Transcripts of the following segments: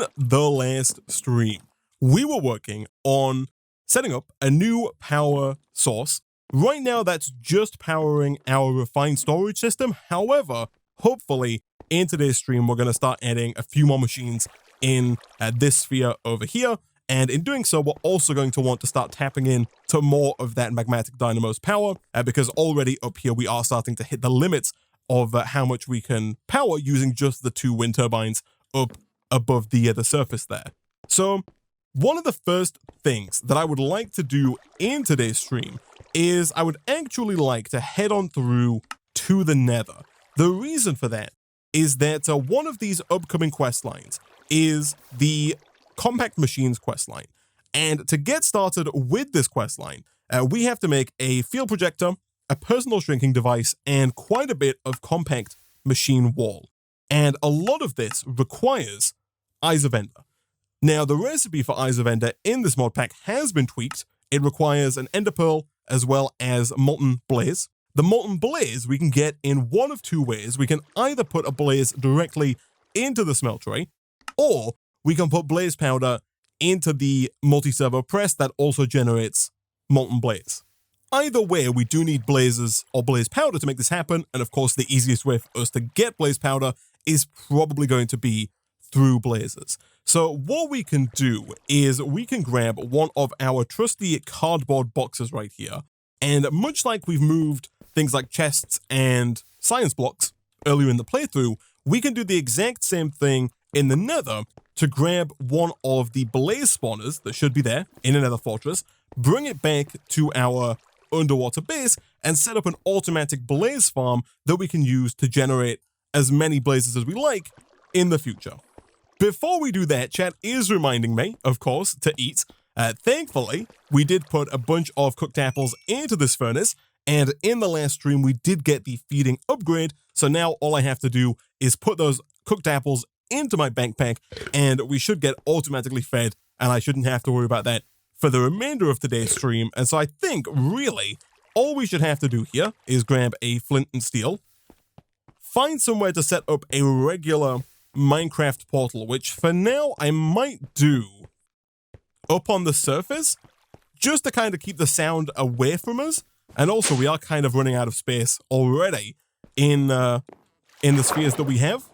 in the last stream, we were working on setting up a new power source. Right now, that's just powering our refined storage system. However, hopefully, in today's stream, we're going to start adding a few more machines in this sphere over here. And in doing so, we're also going to want to start tapping in to more of that magmatic dynamo's power, because already up here, we are starting to hit the limits of how much we can power using just the 2 wind turbines up above the surface there. So one of the first things that I would like to do in today's stream is I would actually like to head on through to the Nether. The reason for that is that one of these upcoming quest lines is the Compact Machines quest line. And to get started with this quest line, we have to make a field projector, a personal shrinking device, and quite a bit of compact machine wall. And a lot of this requires Eyes of Ender. Now, the recipe for Eyes of Ender in this mod pack has been tweaked. It requires an Ender Pearl as well as Molten Blaze. The Molten Blaze we can get in one of 2 ways. We can either put a blaze directly into the smeltery, or we can put blaze powder into the multi-servo press that also generates Molten Blaze. Either way, we do need blazes or blaze powder to make this happen, and of course the easiest way for us to get blaze powder is probably going to be through blazes. So what we can do is we can grab one of our trusty cardboard boxes right here, and much like we've moved things like chests and science blocks earlier in the playthrough, we can do the exact same thing in the Nether to grab one of the blaze spawners that should be there in a Nether fortress, bring it back to our underwater base, and set up an automatic blaze farm that we can use to generate as many blazes as we like in the future. Before we do that, chat is reminding me, of course, to eat. Thankfully, we did put a bunch of cooked apples into this furnace, and in the last stream, we did get the feeding upgrade, so now all I have to do is put those cooked apples into my backpack, and we should get automatically fed, and I shouldn't have to worry about that for the remainder of today's stream. And so I think, really, all we should have to do here is grab a flint and steel, find somewhere to set up a regular Minecraft portal, which for now I might do up on the surface, just to kind of keep the sound away from us. And also, we are kind of running out of space already in the spheres that we have.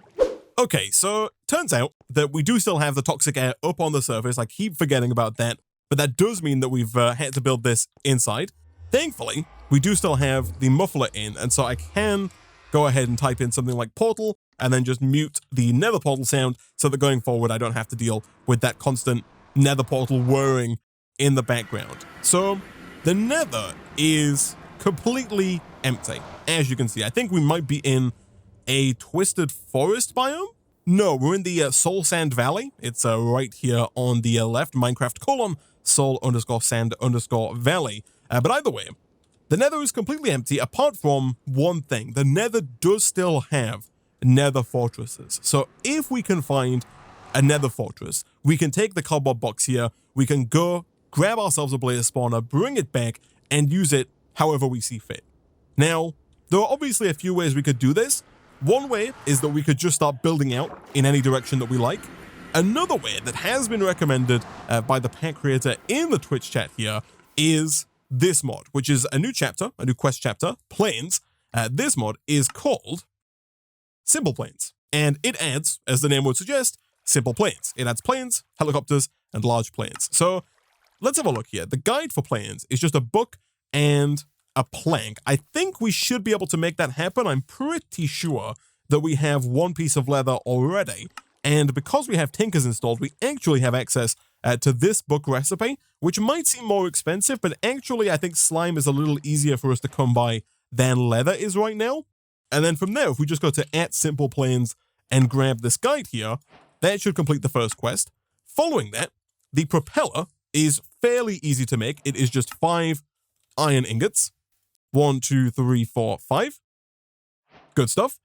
Okay, so turns out that we do still have the toxic air up on the surface. I keep forgetting about that, but that does mean that we've had to build this inside. Thankfully, we do still have the muffler in, and so I can go ahead and type in something like portal and then just mute the nether portal sound so that going forward I don't have to deal with that constant nether portal whirring in the background. So the nether is completely empty, as you can see. I think we might be in a twisted forest biome. No, we're in the Soul Sand Valley. It's right here on the left, Minecraft : Soul_Sand_Valley. But either way, the nether is completely empty apart from one thing. The nether does still have nether fortresses. So if we can find a nether fortress, we can take the cardboard box here, we can go grab ourselves a blaze spawner, bring it back, and use it however we see fit. Now, there are obviously a few ways we could do this. One way is that we could just start building out in any direction that we like. Another way that has been recommended by the pack creator in the Twitch chat here is this mod, which is a new chapter, a new quest chapter, Plains. This mod is called Simple Plains, and it adds, as the name would suggest, simple planes. It adds planes, helicopters, and large planes. So let's have a look here. The guide for planes is just a book and a plank. I think we should be able to make that happen. I'm pretty sure that we have one piece of leather already. And because we have tinkers installed, we actually have access to this book recipe, which might seem more expensive, but actually I think slime is a little easier for us to come by than leather is right now. And then from there, if we just go to @simpleplanes and grab this guide here, that should complete the first quest. Following that, the propeller is fairly easy to make. It is just 5 iron ingots. 1, 2, 3, 4, 5. Good stuff.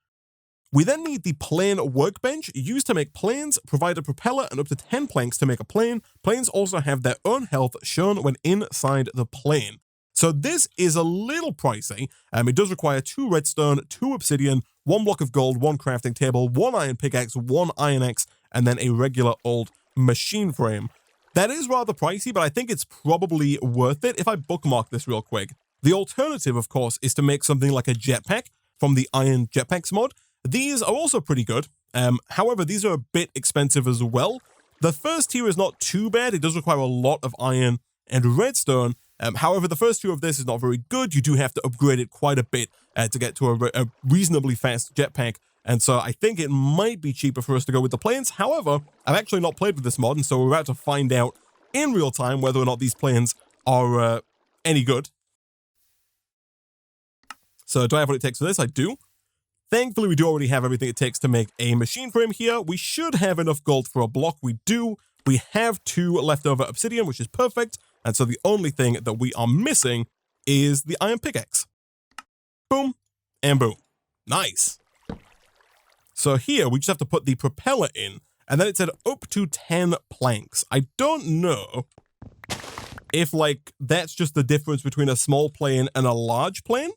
We then need the plane workbench used to make planes, provide a propeller, and up to 10 planks to make a plane. Planes also have their own health shown when inside the plane. So this is a little pricey. It does require 2 redstone, 2 obsidian, 1 block of gold, 1 crafting table, 1 iron pickaxe, 1 iron axe, and then a regular old machine frame. That is rather pricey, but I think it's probably worth it if I bookmark this real quick. The alternative, of course, is to make something like a jetpack from the iron jetpacks mod. These are also pretty good. However, these are a bit expensive as well. The first tier is not too bad. It does require a lot of iron and redstone. However, the first tier of this is not very good. You do have to upgrade it quite a bit to get to a reasonably fast jetpack. And so I think it might be cheaper for us to go with the planes. However, I've actually not played with this mod, and so we're about to find out in real time whether or not these planes are any good. So do I have what it takes for this? I do. Thankfully, we do already have everything it takes to make a machine frame here. We should have enough gold for a block. We do. We have 2 leftover obsidian, which is perfect. And so the only thing that we are missing is the iron pickaxe. Boom and boom. Nice. So here, we just have to put the propeller in, and then it said up to 10 planks. I don't know if, like, that's just the difference between a small plane and a large plane.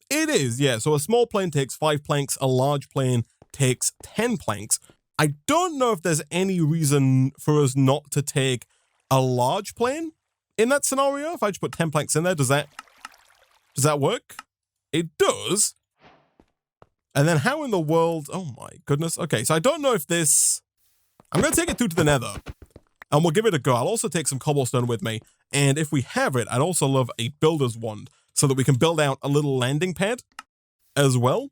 It is, yeah. So a small plane takes 5 planks, a large plane takes 10 planks. I don't know if there's any reason for us not to take a large plane in that scenario. If I just put 10 planks in there, does that work? It does. And then how in the world? Oh my goodness. Okay, so I don't know if this... I'm going to take it through to the Nether, and we'll give it a go. I'll also take some cobblestone with me. And if we have it, I'd also love a builder's wand so that we can build out a little landing pad as well.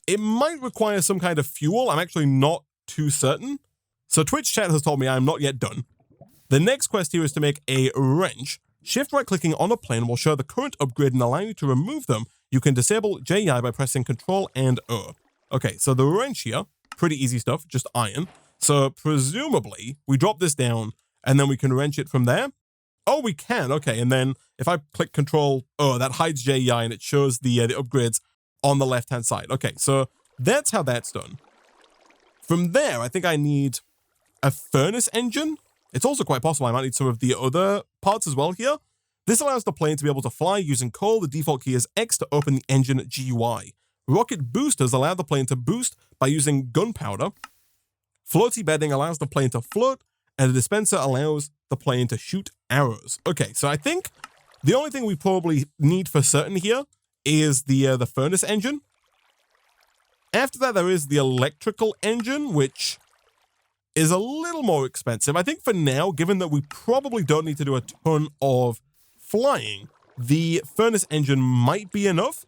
It might require some kind of fuel. I'm actually not too certain. So Twitch chat has told me I'm not yet done. The next quest here is to make a wrench. Shift right clicking on a plane will show the current upgrade and allow you to remove them. You can disable JI by pressing Control and O. Okay, so the wrench here, pretty easy stuff, just iron. So presumably we drop this down and then we can wrench it from there. Oh, we can. Okay, and then if I click Control O, that hides JI and it shows the upgrades on the left-hand side. Okay, so that's how that's done. From there, I think I need a furnace engine. It's also quite possible I might need some of the other parts as well here. This allows the plane to be able to fly using coal. The default key is X to open the engine GUI. Rocket boosters allow the plane to boost by using gunpowder. Floaty bedding allows the plane to float, and the dispenser allows the plane to shoot arrows. Okay, so I think the only thing we probably need for certain here is the furnace engine. After that, there is the electrical engine, which is a little more expensive. I think for now, given that we probably don't need to do a ton of flying, the furnace engine might be enough.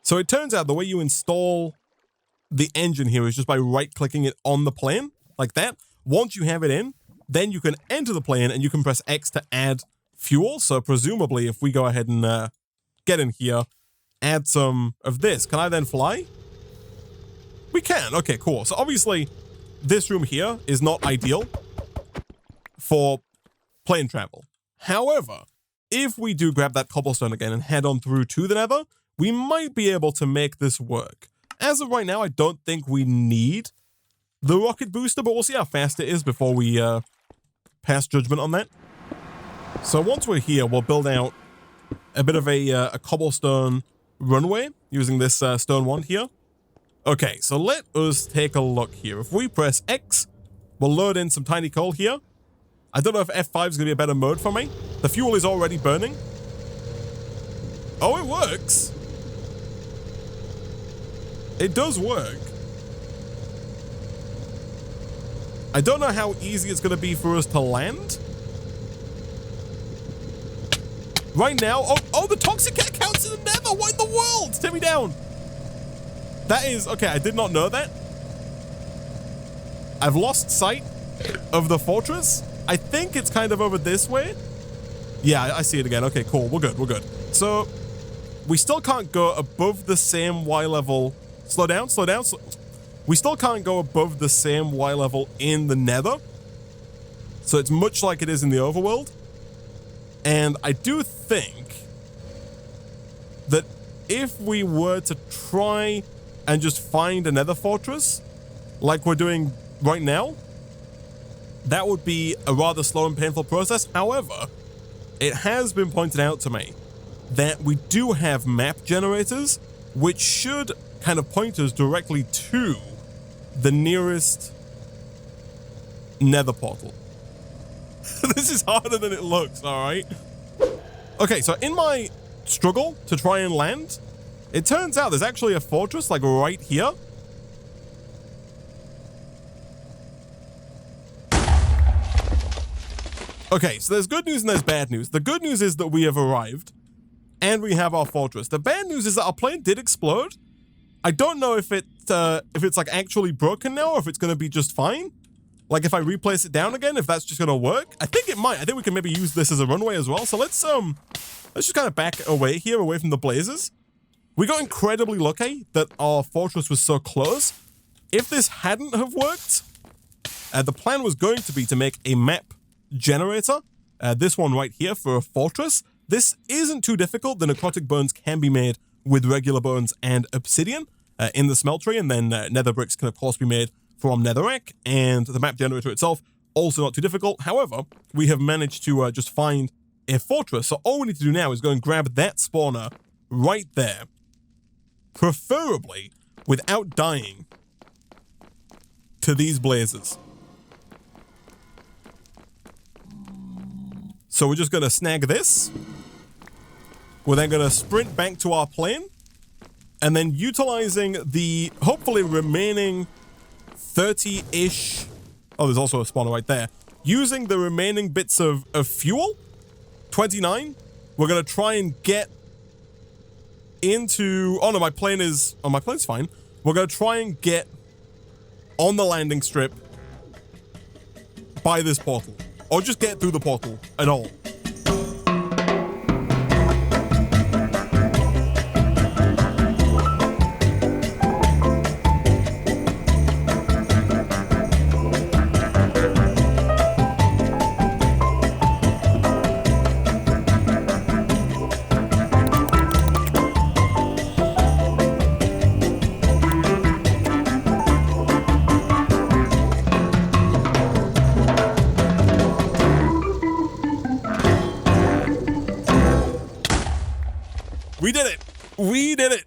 So it turns out the way you install the engine here is just by right-clicking it on the plane, like that. Once you have it in, then you can enter the plane and you can press X to add fuel. So presumably, if we go ahead and get in here, add some of this, can I then fly? We can. Okay, cool. So obviously, this room here is not ideal for plane travel. However, if we do grab that cobblestone again and head on through to the Nether, we might be able to make this work. As of right now, I don't think we need the rocket booster, but we'll see how fast it is before we pass judgment on that. So once we're here, we'll build out a bit of a cobblestone runway using this stone wand here. Okay, so let us take a look here. If we press X, we'll load in some tiny coal here. I don't know if F5 is going to be a better mode for me. The fuel is already burning. Oh, it works. It does work. I don't know how easy it's going to be for us to land. Right now, oh, the toxic cat counts in the Nether. What in the world? Take me down. That is, okay, I did not know that. I've lost sight of the fortress. I think it's kind of over this way. Yeah, I see it again. Okay, cool. We're good. We're good. So we still can't go above the same Y level. Slow down, slow down. We still can't go above the same Y level in the Nether. So it's much like it is in the overworld. And I do think that if we were to try and just find a Nether fortress like we're doing right now, that would be a rather slow and painful process. However, it has been pointed out to me that we do have map generators, which should kind of point us directly to the nearest Nether portal. This is harder than it looks, all right? Okay, so in my struggle to try and land, it turns out there's actually a fortress like right here. Okay, so there's good news and there's bad news. The good news is that we have arrived and we have our fortress. The bad news is that our plane did explode. I don't know if it's like actually broken now or if it's going to be just fine. Like if I replace it down again, if that's just going to work. I think it might. I think we can maybe use this as a runway as well. So let's just kind of back away here, away from the blazes. We got incredibly lucky that our fortress was so close. If this hadn't have worked, the plan was going to be to make a map generator. This one right here for a fortress. This isn't too difficult. The necrotic bones can be made with regular bones and obsidian in the smeltery, and then nether bricks can of course be made from netherrack, and the map generator itself also not too difficult. However, we have managed to just find a fortress, so all we need to do now is go and grab that spawner right there, preferably without dying to these blazes. So we're just going to snag this. We're then going to sprint back to our plane, and then utilizing the hopefully remaining 30-ish... Oh, there's also a spawner right there. Using the remaining bits of fuel, 29, we're going to try and get into... Oh, no, my plane's fine. We're going to try and get on the landing strip by this portal. Or just get through the portal at all. We did it! We did it!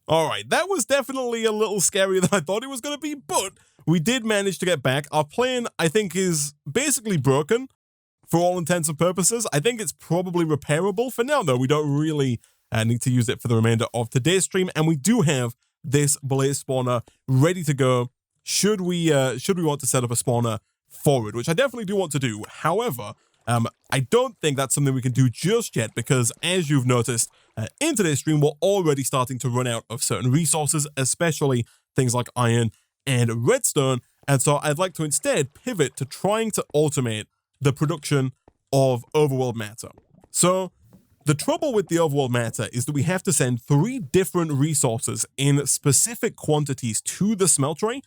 Alright, that was definitely a little scarier than I thought it was going to be, but we did manage to get back. Our plane, I think, is basically broken for all intents and purposes. I think it's probably repairable. For now, though, we don't really need to use it for the remainder of today's stream, and we do have this blaze spawner ready to go should we want to set up a spawner forward, which I definitely do want to do. However, I don't think that's something we can do just yet because, as you've noticed, in today's stream, we're already starting to run out of certain resources, especially things like iron and redstone, and so I'd like to instead pivot to trying to automate the production of overworld matter. So, the trouble with the overworld matter is that we have to send 3 different resources in specific quantities to the smeltery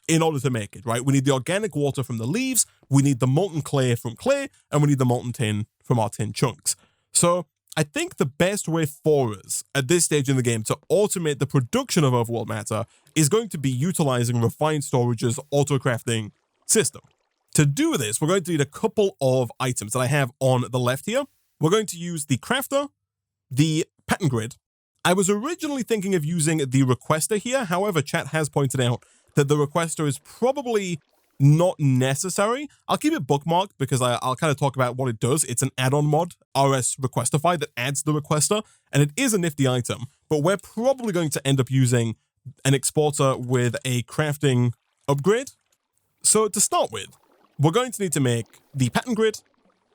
in order to make it, right? We need the organic water from the leaves, we need the molten clay from clay, and we need the molten tin from our tin chunks. So I think the best way for us at this stage in the game to automate the production of overworld matter is going to be utilizing Refined Storage's auto-crafting system. To do this, we're going to need a couple of items that I have on the left here. We're going to use the crafter, the pattern grid. I was originally thinking of using the requester here, however, chat has pointed out that the requester is probably not necessary. I'll keep it bookmarked because I'll kind of talk about what it does. It's an add-on mod, RS Requestify, that adds the requester, and it is a nifty item, but we're probably going to end up using an exporter with a crafting upgrade. So to start with, we're going to need to make the pattern grid,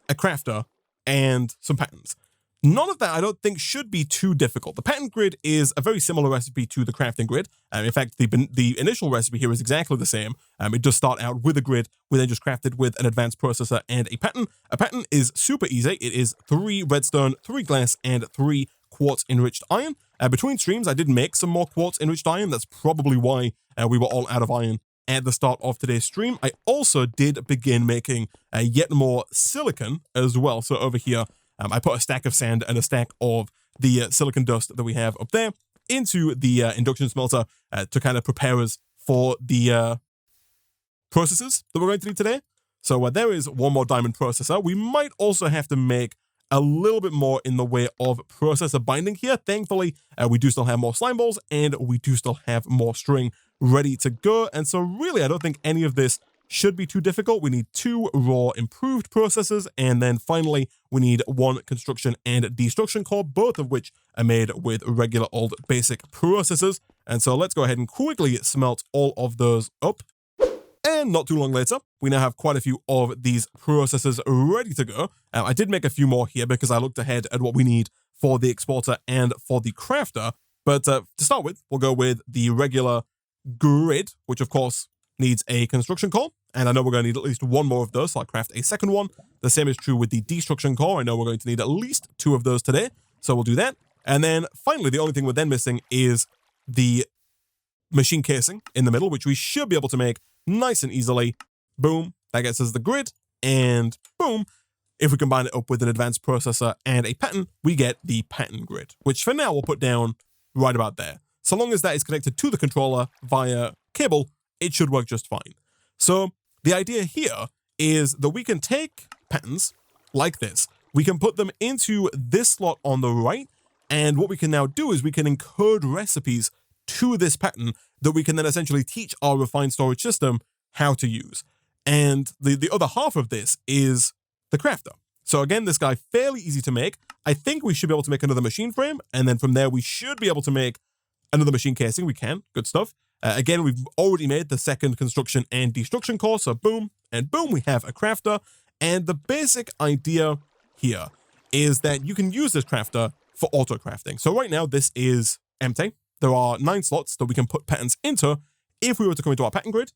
a crafter, and some patterns. None of that, I don't think, should be too difficult. The pattern grid is a very similar recipe to the crafting grid. In fact, the initial recipe here is exactly the same. It does start out with a grid. We then just craft it with an advanced processor and a pattern. A pattern is super easy. It is 3 redstone, 3 glass, and 3 quartz enriched iron. Between streams, I did make some more quartz enriched iron. That's probably why we were all out of iron at the start of today's stream. I also did begin making yet more silicon as well. So over here, I put a stack of sand and a stack of the silicon dust that we have up there into the induction smelter to kind of prepare us for the processes that we're going to need today. So there is one more diamond processor. We might also have to make a little bit more in the way of processor binding here. Thankfully, we do still have more slime balls, and we do still have more string ready to go. And so really, I don't think any of this should be too difficult. We need 2 raw improved processors, and then finally, we need 1 construction and destruction core, both of which are made with regular old basic processors. And so let's go ahead and quickly smelt all of those up. And not too long later, we now have quite a few of these processors ready to go. I did make a few more here because I looked ahead at what we need for the exporter and for the crafter. But to start with, we'll go with the regular grid, which of course needs a construction core. And I know we're going to need at least 1 more of those, so I'll craft a second one. The same is true with the destruction core. I know we're going to need at least 2 of those today, so we'll do that. And then finally, the only thing we're then missing is the machine casing in the middle, which we should be able to make nice and easily. Boom, that gets us the grid, and boom, if we combine it up with an advanced processor and a pattern, we get the pattern grid, which for now we'll put down right about there. So long as that is connected to the controller via cable, it should work just fine. So the idea here is that we can take patterns like this, we can put them into this slot on the right, and what we can now do is we can encode recipes to this pattern that we can then essentially teach our refined storage system how to use. And the other half of this is the crafter. So again, this guy fairly easy to make. I think we should be able to make another machine frame, and then from there we should be able to make another machine casing. We can, good stuff. Again, we've already made the second construction and destruction core, so boom and boom, we have a crafter. And the basic idea here is that you can use this crafter for auto crafting. So right now this is empty. There are 9 slots that we can put patterns into if we were to come into our pattern grid.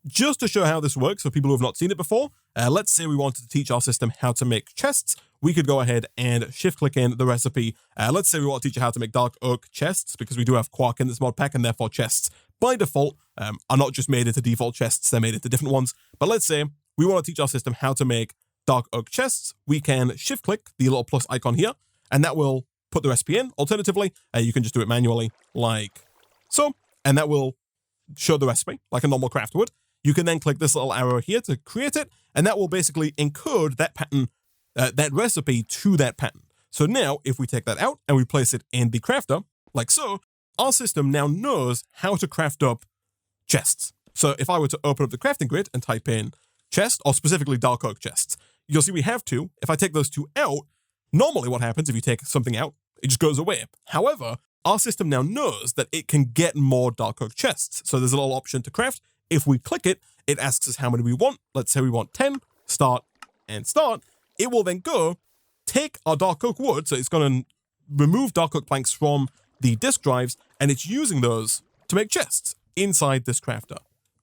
Just to show how this works for people who have not seen it before, let's say we wanted to teach our system how to make chests. We could go ahead and shift click in the recipe. Let's say we want to teach you how to make dark oak chests, because we do have quark in this mod pack, and therefore chests by default are not just made into default chests, they're made into different ones. But let's say we want to teach our system how to make dark oak chests. We can shift click the little plus icon here, and that will put the recipe in. Alternatively, you can just do it manually like so, and that will show the recipe like a normal craft would. You can then click this little arrow here to create it, and that will basically encode that pattern, that recipe to that pattern. So now, if we take that out and we place it in the crafter, like so, our system now knows how to craft up chests. So if I were to open up the crafting grid and type in chest, or specifically dark oak chests, you'll see we have 2. If I take those 2 out, normally what happens if you take something out, it just goes away. However, our system now knows that it can get more dark oak chests. So there's a little option to craft. If we click it, it asks us how many we want. Let's say we want 10, start, and start. It will then go take our dark oak wood. So it's going to remove dark oak planks from the disk drives, and it's using those to make chests inside this crafter.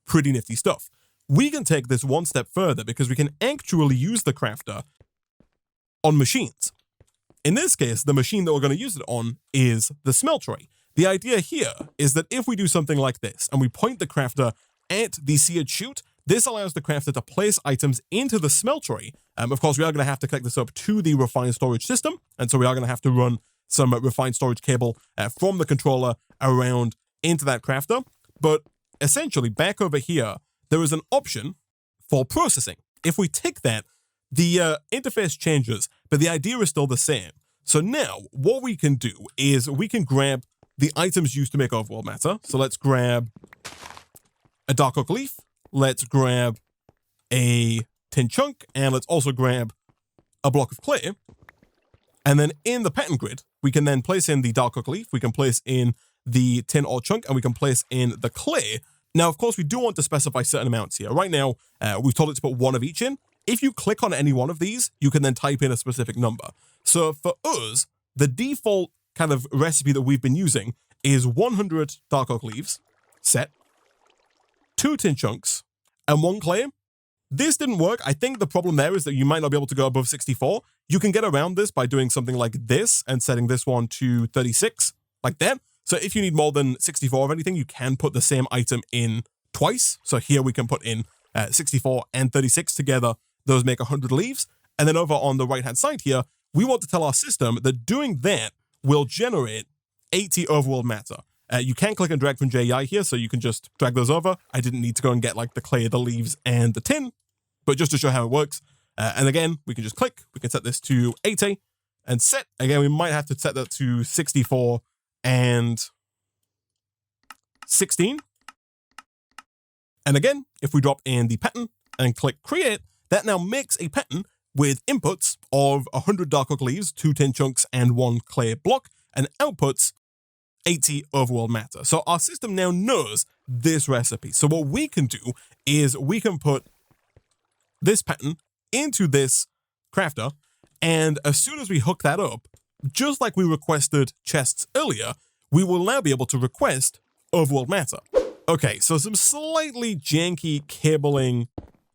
Pretty nifty stuff. We can take this one step further because we can actually use the crafter on machines. In this case, the machine that we're going to use it on is the smeltery. The idea here is that if we do something like this and we point the crafter at the seared chute, this allows the crafter to place items into the smeltery. Of course, we are going to have to connect this up to the refined storage system, and so we are going to have to run some refined storage cable from the controller around into that crafter. But essentially, back over here, there is an option for processing. If we tick that, the interface changes, but the idea is still the same. So now, what we can do is we can grab the items used to make overworld matter. So let's grab a dark oak leaf, let's grab a tin chunk, and let's also grab a block of clay. And then in the pattern grid, we can then place in the dark oak leaf, we can place in the tin ore chunk, and we can place in the clay. Now, of course, we do want to specify certain amounts here. Right now, we've told it to put 1 of each in. If you click on any one of these, you can then type in a specific number. So for us, the default kind of recipe that we've been using is 100 dark oak leaves, set, 2 tin chunks, and 1 clay. This didn't work. I think the problem there is that you might not be able to go above 64. You can get around this by doing something like this and setting this one to 36, like that. So if you need more than 64 of anything, you can put the same item in twice. So here we can put in 64 and 36 together. Those make 100 leaves. And then over on the right-hand side here, we want to tell our system that doing that will generate 80 overworld matter. You can click and drag from JEI here, so you can just drag those over. I didn't need to go and get like the clay, the leaves, and the tin, but just to show how it works. And again, we can just click, we can set this to 80, and set. Again, we might have to set that to 64 and 16. And again, if we drop in the pattern and click create, that now makes a pattern with inputs of 100 dark oak leaves, 2 tin chunks, and 1 clay block, and outputs 80 overworld matter. So our system now knows this recipe. So what we can do is we can put this pattern into this crafter, and as soon as we hook that up, just like we requested chests earlier, we will now be able to request overworld matter. Okay, so some slightly janky cabling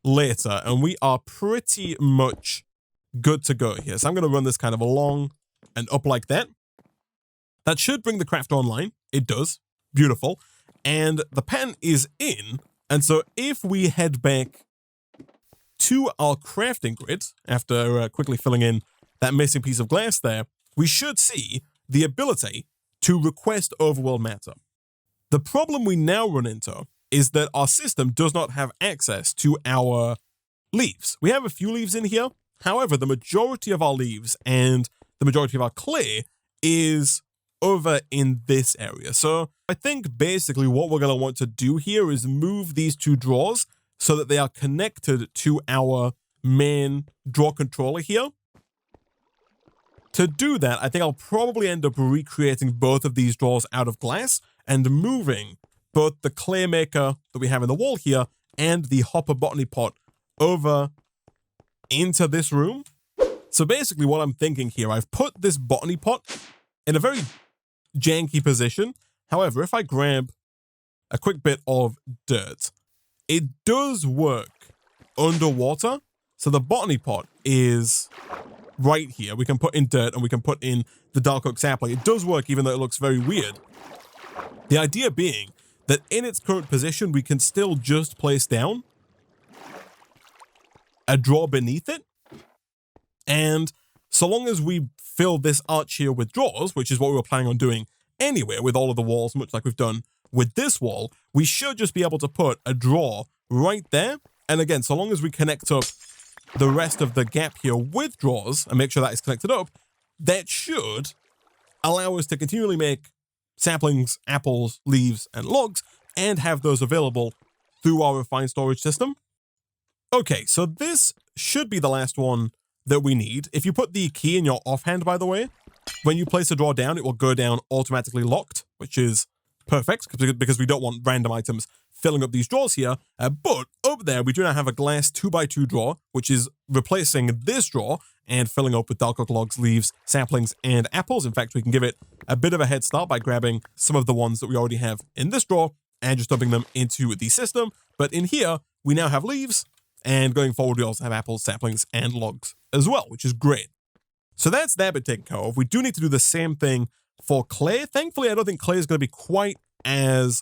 later, and we are pretty much good to go here. So I'm going to run this kind of along and up like that. That should bring the crafter online. It does. Beautiful. And the pattern is in. And so if we head back to our crafting grid, after quickly filling in that missing piece of glass there, we should see the ability to request overworld matter. The problem we now run into is that our system does not have access to our leaves. We have a few leaves in here. However, the majority of our leaves and the majority of our clay is over in this area. So I think basically what we're going to want to do here is move these 2 drawers so that they are connected to our main draw controller here. To do that, I think I'll probably end up recreating both of these drawers out of glass and moving both the clay maker that we have in the wall here and the hopper botany pot over into this room. So basically what I'm thinking here, I've put this botany pot in a very janky position. However, if I grab a quick bit of dirt, it does work underwater. So the botany pot is right here. We can put in dirt and we can put in the dark oak sapling. It does work even though it looks very weird. The idea being that in its current position, we can still just place down a drawer beneath it. And so long as we fill this arch here with drawers, which is what we were planning on doing anyway with all of the walls, much like we've done with this wall, we should just be able to put a drawer right there. And again, so long as we connect up the rest of the gap here with drawers and make sure that is connected up, that should allow us to continually make saplings, apples, leaves, and logs, and have those available through our refined storage system. Okay, so this should be the last one that we need. If you put the key in your offhand, by the way, when you place a drawer down, it will go down automatically locked, which is perfect because we don't want random items filling up these drawers here. But up there, we do now have a glass 2x2 drawer, which is replacing this drawer and filling up with dark oak logs, leaves, saplings, and apples. In fact, we can give it a bit of a head start by grabbing some of the ones that we already have in this drawer and just dumping them into the system. But in here, we now have leaves, and going forward, we also have apples, saplings, and logs as well, which is great. So that's that bit taken care of. We do need to do the same thing for clay. Thankfully, I don't think clay is going to be quite as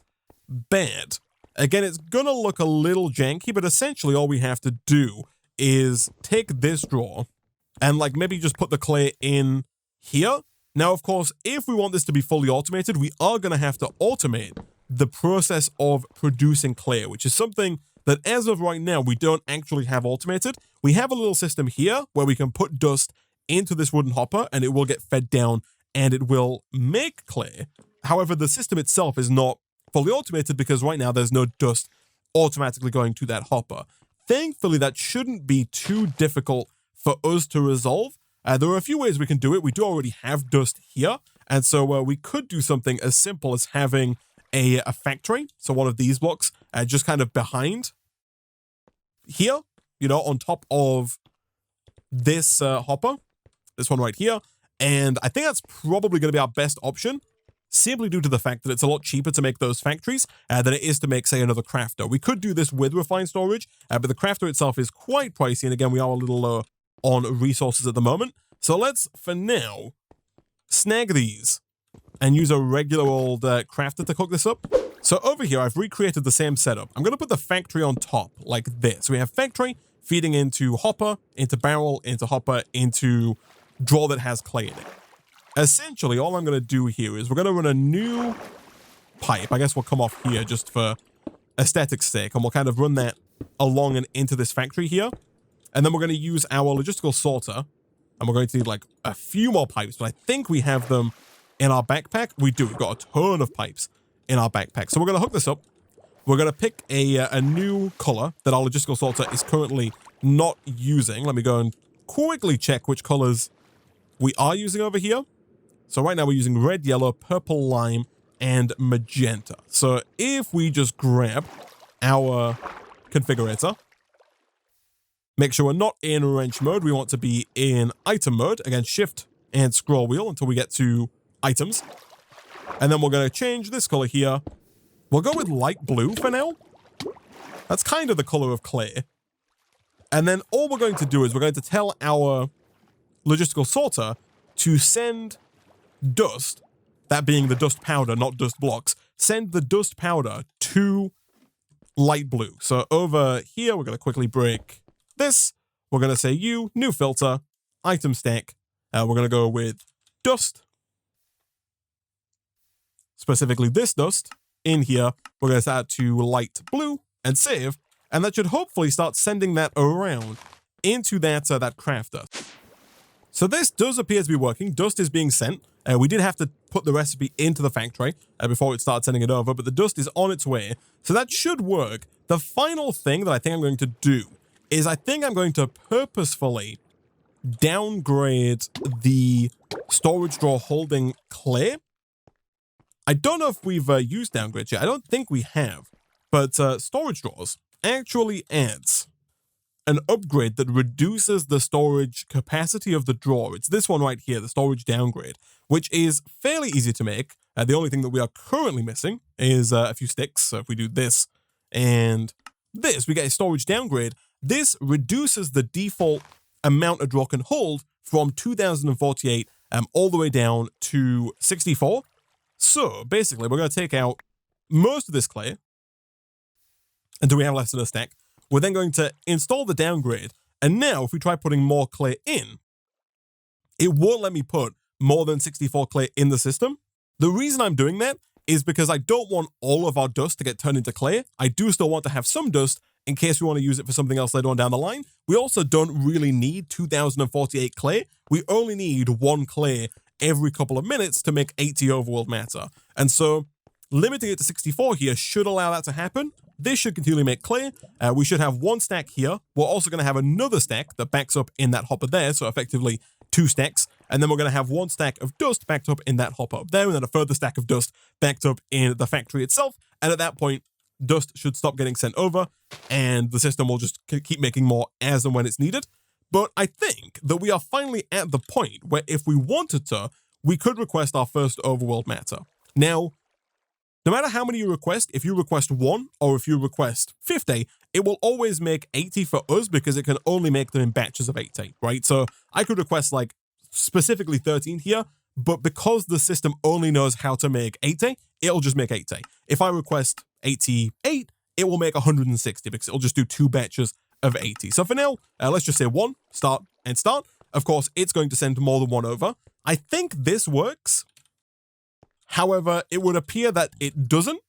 bad. Again, it's going to look a little janky, but essentially all we have to do is take this drawer and like maybe just put the clay in here. Now, of course, if we want this to be fully automated, we are going to have to automate the process of producing clay, which is something that as of right now, we don't actually have automated. We have a little system here where we can put dust into this wooden hopper and it will get fed down and it will make clay. However, the system itself is not fully automated because right now there's no dust automatically going to that hopper. Thankfully, that shouldn't be too difficult for us to resolve. There are a few ways we can do it. We do already have dust here. And so we could do something as simple as having a factory. So one of these blocks just kind of behind here, you know, on top of this hopper, this one right here. And I think that's probably going to be our best option, simply due to the fact that it's a lot cheaper to make those factories than it is to make, say, another crafter. We could do this with refined storage, but the crafter itself is quite pricey. And again, we are a little low on resources at the moment. So let's, for now, snag these and use a regular old crafter to cook this up. So over here, I've recreated the same setup. I'm going to put the factory on top like this. We have factory feeding into hopper, into barrel, into hopper, into drawer that has clay in it. Essentially, all I'm going to do here is we're going to run a new pipe. I guess we'll come off here just for aesthetic's sake, and we'll kind of run that along and into this factory here. And then we're going to use our logistical sorter And we're going to need like a few more pipes, but I think we have them in our backpack. We do. We've got a ton of pipes in our backpack. So we're going to hook this up. We're going to pick a new color that our logistical sorter is currently not using. Let me go and quickly check which colors we are using over here. So right now we're using red, yellow, purple, lime, and magenta. So if we just grab our configurator, make sure we're not in wrench mode. We want to be in item mode. Again, shift and scroll wheel until we get to items. And then we're going to change this color here. We'll go with light blue for now. That's kind of the color of clay. And then all we're going to do is we're going to tell our logistical sorter to send dust, that being the dust powder, not dust blocks, send the dust powder to light blue. So over here, we're going to quickly break this. We're going to say new filter, item stack. We're going to go with dust, specifically this dust. In here, we're going to set it to light blue and save, and that should hopefully start sending that around into that crafter. So this does appear to be working. Dust is being sent. We did have to put the recipe into the factory before it started sending it over, but the dust is on its way. So that should work. The final thing that I think I'm going to do is I think I'm going to purposefully downgrade the storage drawer holding clay. I don't know if we've used downgrades yet. I don't think we have. But storage drawers actually adds an upgrade that reduces the storage capacity of the drawer. It's this one right here, the storage downgrade, which is fairly easy to make. The only thing that we are currently missing is a few sticks. So if we do this and this, we get a storage downgrade. This reduces the default amount a drawer can hold from 2048 all the way down to 64. So basically, we're going to take out most of this clay until we have less than a stack. We're then going to install the downgrade. And now if we try putting more clay in, it won't let me put more than 64 clay in the system. The reason I'm doing that is because I don't want all of our dust to get turned into clay. I do still want to have some dust in case we want to use it for something else later on down the line. We also don't really need 2048 clay. We only need one clay every couple of minutes to make 80 overworld matter. And so limiting it to 64 here should allow that to happen. This should continually make clay. We should have one stack here. We're also going to have another stack that backs up in that hopper there. So effectively 2 stacks. And then we're going to have one stack of dust backed up in that hopper up there. And then a further stack of dust backed up in the factory itself. And at that point, dust should stop getting sent over. And the system will just keep making more as and when it's needed. But I think that we are finally at the point where if we wanted to, we could request our first overworld matter. Now, no matter how many you request, if you request 1 or if you request 50, it will always make 80 for us because it can only make them in batches of 80, right? So I could request like specifically 13 here, but because the system only knows how to make 80, it'll just make 80. If I request 88, it will make 160 because it'll just do 2 batches of 80. So for now, let's just say 1, start, and start. Of course, it's going to send more than 1 over. I think this works. However, it would appear that it doesn't,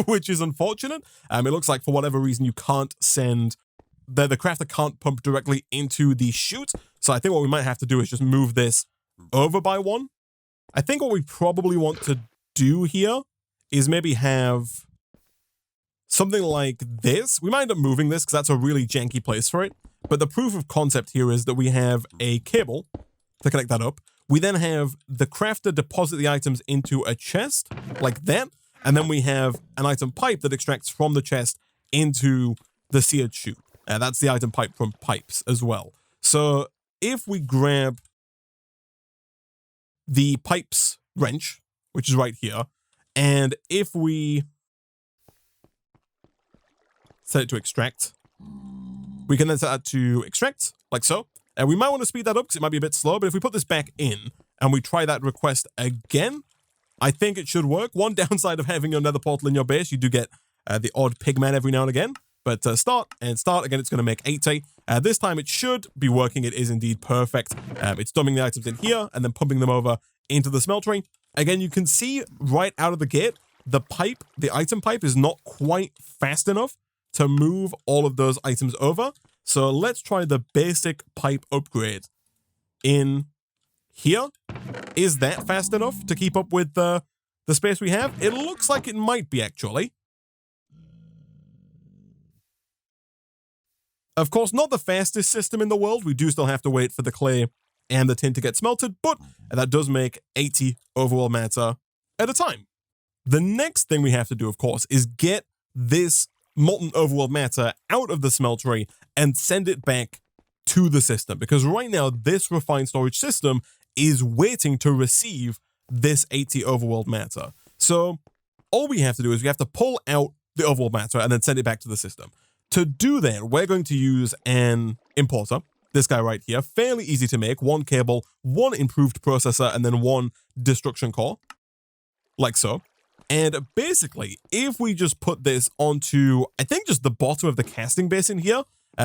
which is unfortunate. It looks like for whatever reason, you can't send, the crafter can't pump directly into the chute. So I think what we might have to do is just move this over by 1. I think what we probably want to do here is maybe have something like this. We might end up moving this because that's a really janky place for it. But the proof of concept here is that we have a cable to connect that up. We then have the crafter deposit the items into a chest like that. And then we have an item pipe that extracts from the chest into the seared chute. That's the item pipe from pipes as well. So if we grab the pipes wrench, which is right here, and if we set it to extract, we can then set that to extract, like so. And we might want to speed that up because it might be a bit slow, but if we put this back in and we try that request again, I think it should work. One downside of having your nether portal in your base, you do get the odd pigman every now and again. But start and start, again, it's going to make 80. This time it should be working. It is indeed perfect. It's dumping the items in here and then pumping them over into the smeltery. Again, you can see right out of the gate, the pipe, the item pipe is not quite fast enough to move all of those items over. So let's try the basic pipe upgrade in here. Is that fast enough to keep up with the space we have? It looks like it might be, actually. Of course, not the fastest system in the world. We do still have to wait for the clay and the tin to get smelted, but that does make 80 overworld matter at a time. The next thing we have to do, of course, is get this molten overworld matter out of the smeltery and send it back to the system, because right now this refined storage system is waiting to receive this 80 overworld matter. So all we have to do is we have to pull out the overworld matter and then send it back to the system. To do that, we're going to use an importer, this guy right here, fairly easy to make, 1 cable, 1 improved processor, and then 1 destruction core, like so. And basically, if we just put this onto, I think just the bottom of the casting basin here,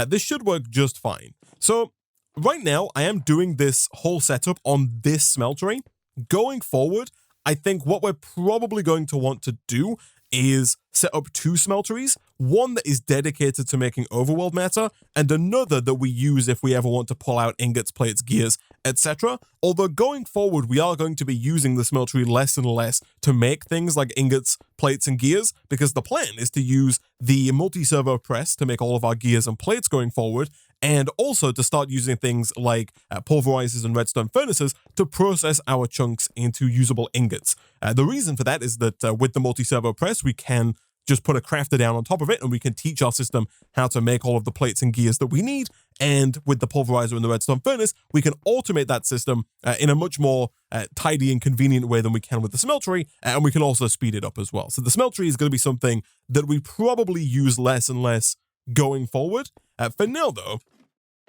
this should work just fine. So right now, I am doing this whole setup on this smeltery. Going forward, I think what we're probably going to want to do is set up 2 smelteries, one that is dedicated to making overworld matter, and another that we use if we ever want to pull out ingots, plates, gears, etc. Although going forward, we are going to be using the smeltery less and less to make things like ingots, plates, and gears, because the plan is to use the multi-servo press to make all of our gears and plates going forward, and also to start using things like pulverizers and redstone furnaces to process our chunks into usable ingots. The reason for that is that with the multi-servo press, we can just put a crafter down on top of it, and we can teach our system how to make all of the plates and gears that we need. And with the pulverizer and the redstone furnace, we can automate that system in a much more tidy and convenient way than we can with the smeltery, and we can also speed it up as well. So the smeltery is going to be something that we probably use less and less going forward. For now, though,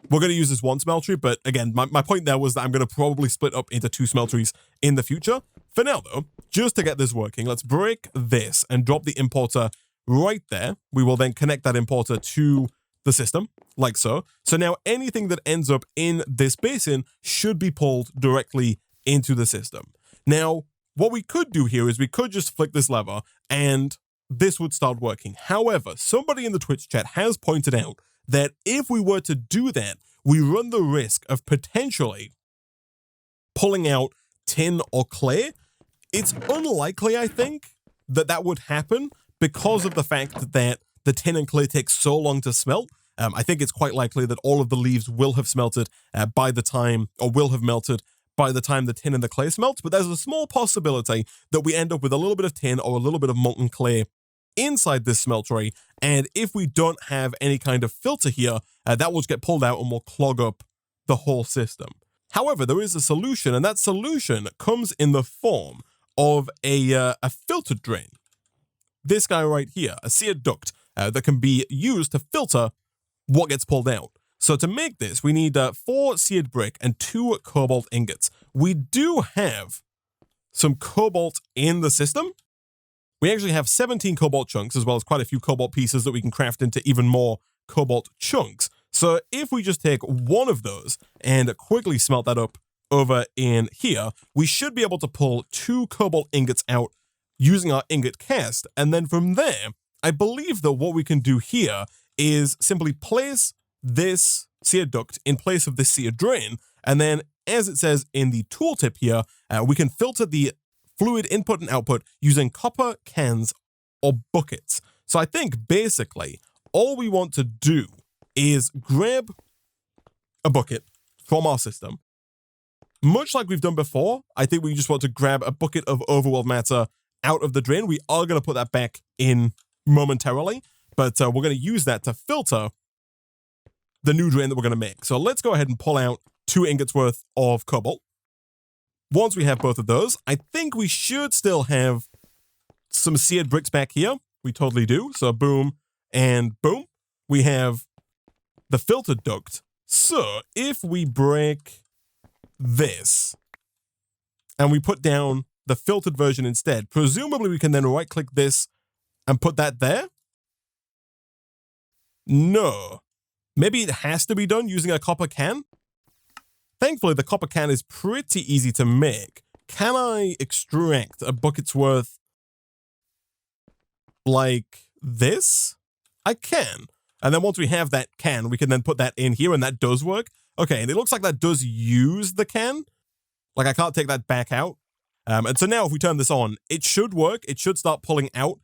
we're going to use this 1 smeltery, but again, my point there was that I'm going to probably split up into 2 smelteries in the future. For now, though, just to get this working, let's break this and drop the importer right there. We will then connect that importer to the system, like so. So now anything that ends up in this basin should be pulled directly into the system. Now, what we could do here is we could just flick this lever and this would start working. However, somebody in the Twitch chat has pointed out that if we were to do that, we run the risk of potentially pulling out tin or clay. It's unlikely, I think, that that would happen because of the fact that the tin and clay take so long to smelt. I think it's quite likely that all of the leaves will have smelted by the time, or will have melted by the time the tin and the clay smelts, but there's a small possibility that we end up with a little bit of tin or a little bit of molten clay inside this smeltery, and if we don't have any kind of filter here, that will just get pulled out and will clog up the whole system. However, there is a solution, and that solution comes in the form of a filtered drain. This guy right here, a seared duct that can be used to filter what gets pulled out. So to make this, we need 4 seared brick and 2 cobalt ingots. We do have some cobalt in the system. We actually have 17 cobalt chunks, as well as quite a few cobalt pieces that we can craft into even more cobalt chunks. So if we just take one of those and quickly smelt that up over in here, we should be able to pull 2 cobalt ingots out using our ingot cast. And then from there, I believe that what we can do here is simply place this seared duct in place of this seared drain. And then, as it says in the tooltip here, we can filter the fluid input and output using copper cans or buckets. So I think basically all we want to do is grab a bucket from our system. Much like we've done before, I think we just want to grab a bucket of overworld matter out of the drain. We are going to put that back in momentarily, but we're going to use that to filter the new drain that we're going to make. So let's go ahead and pull out 2 ingots worth of cobalt. Once we have both of those, I think we should still have some seared bricks back here. We totally do. So boom and boom. We have the filtered duct. So if we break this and we put down the filtered version instead, presumably we can then right click this and put that there. No. Maybe it has to be done using a copper can. Thankfully, the copper can is pretty easy to make. Can I extract a bucket's worth like this? I can. And then once we have that can, we can then put that in here, and that does work. Okay, and it looks like that does use the can. Like I can't take that back out. And so now if we turn this on, it should work. It should start pulling out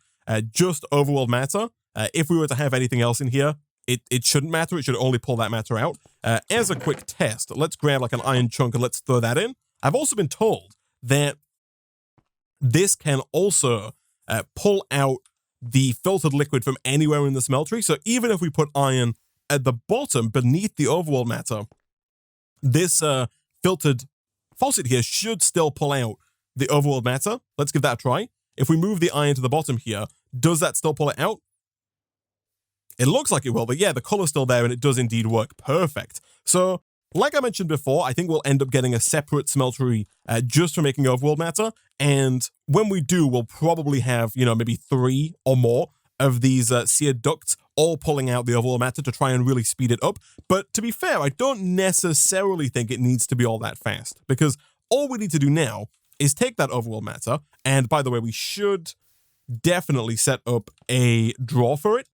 just overworld matter. If we were to have anything else in here, it shouldn't matter. It should only pull that matter out. As a quick test, let's grab like an iron chunk and let's throw that in. I've also been told that this can also pull out the filtered liquid from anywhere in the smeltery. So even if we put iron at the bottom beneath the overworld matter, this filtered faucet here should still pull out the overworld matter. Let's give that a try. If we move the iron to the bottom here, does that still pull it out? It looks like it will, but yeah, the color's still there and it does indeed work perfect. So, like I mentioned before, I think we'll end up getting a separate smeltery just for making overworld matter. And when we do, we'll probably have, you know, maybe 3 or more of these seared ducts all pulling out the overworld matter to try and really speed it up. But to be fair, I don't necessarily think it needs to be all that fast, because all we need to do now is take that overworld matter, and by the way, we should definitely set up a drawer for it.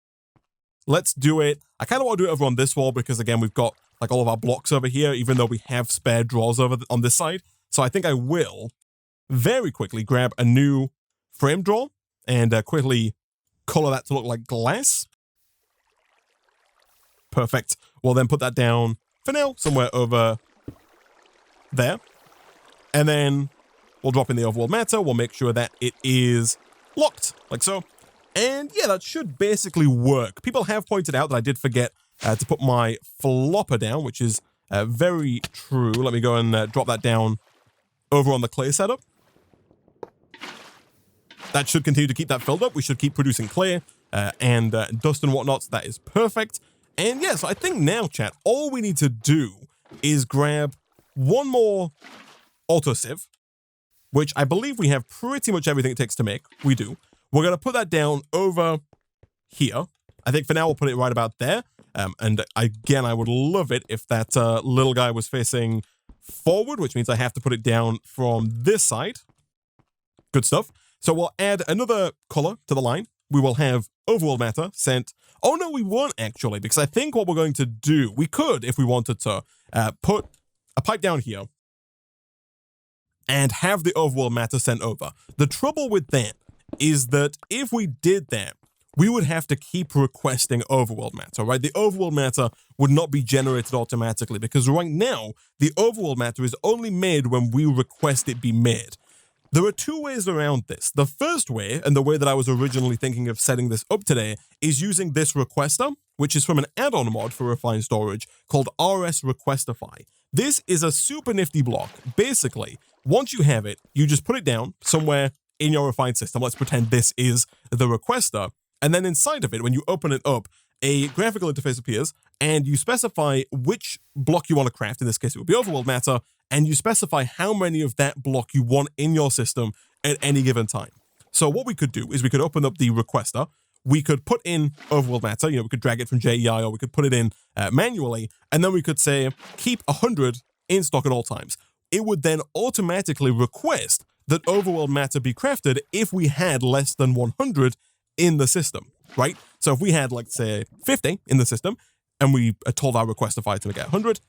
Let's do it. I kind of want to do it over on this wall because, again, we've got like all of our blocks over here, even though we have spare drawers over on this side. So I think I will very quickly grab a new frame drawer and quickly color that to look like glass. Perfect. We'll then put that down for now, somewhere over there. And then we'll drop in the overworld matter. We'll make sure that it is locked, like so. And yeah, that should basically work. People have pointed out that I did forget to put my flopper down, which is very true. Let me go and drop that down over on the clay setup. That should continue to keep that filled up. We should keep producing clay and dust and whatnot. So that is perfect. And yeah, so I think now, chat, all we need to do is grab one more auto-sieve, which I believe we have pretty much everything it takes to make. We do. We're going to put that down over here. I think for now we'll put it right about there. And again, I would love it if that little guy was facing forward, which means I have to put it down from this side. Good stuff. So we'll add another color to the line. We will have overworld matter sent. Oh no, we won't actually, because I think what we're going to do, we could, if we wanted to, put a pipe down here and have the overworld matter sent over. The trouble with that is that if we did that, we would have to keep requesting overworld matter, right? The overworld matter would not be generated automatically, because right now, the overworld matter is only made when we request it be made. There are 2 ways around this. The first way, and the way that I was originally thinking of setting this up today, is using this requester, which is from an add-on mod for refined storage called RS Requestify. This is a super nifty block. Basically, once you have it, you just put it down somewhere in your refined system. Let's pretend this is the requester. And then inside of it, when you open it up, a graphical interface appears and you specify which block you want to craft. In this case, it would be overworld matter. And you specify how many of that block you want in your system at any given time. So what we could do is we could open up the requester. We could put in overworld matter. You know, we could drag it from JEI, or we could put it in manually. And then we could say, keep 100 in stock at all times. It would then automatically request that overworld matter be crafted if we had less than 100 in the system, right? So if we had, like, say, 50 in the system, and we told our requestify to get 100,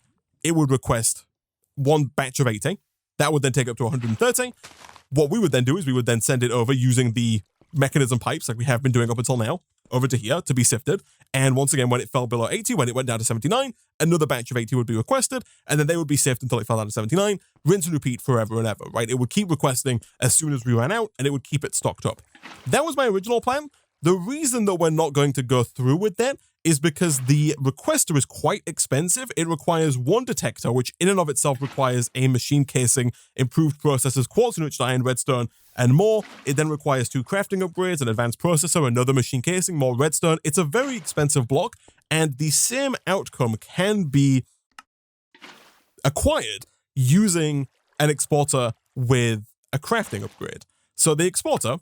it would request one batch of 80. That would then take up to 130. What we would then do is we would then send it over using the mechanism pipes like we have been doing up until now, over to here to be sifted. And once again, when it fell below 80, when it went down to 79, another batch of 80 would be requested, and then they would be sifted until it fell down to 79, rinse and repeat forever and ever, right? It would keep requesting as soon as we ran out, and it would keep it stocked up. That was my original plan. The reason that we're not going to go through with that is because the requester is quite expensive. It requires one detector, which in and of itself requires a machine casing, improved processors, quartz enriched iron, redstone, and more. It then requires 2 crafting upgrades, an advanced processor, another machine casing, more redstone. It's a very expensive block, and the same outcome can be acquired using an exporter with a crafting upgrade. So the exporter,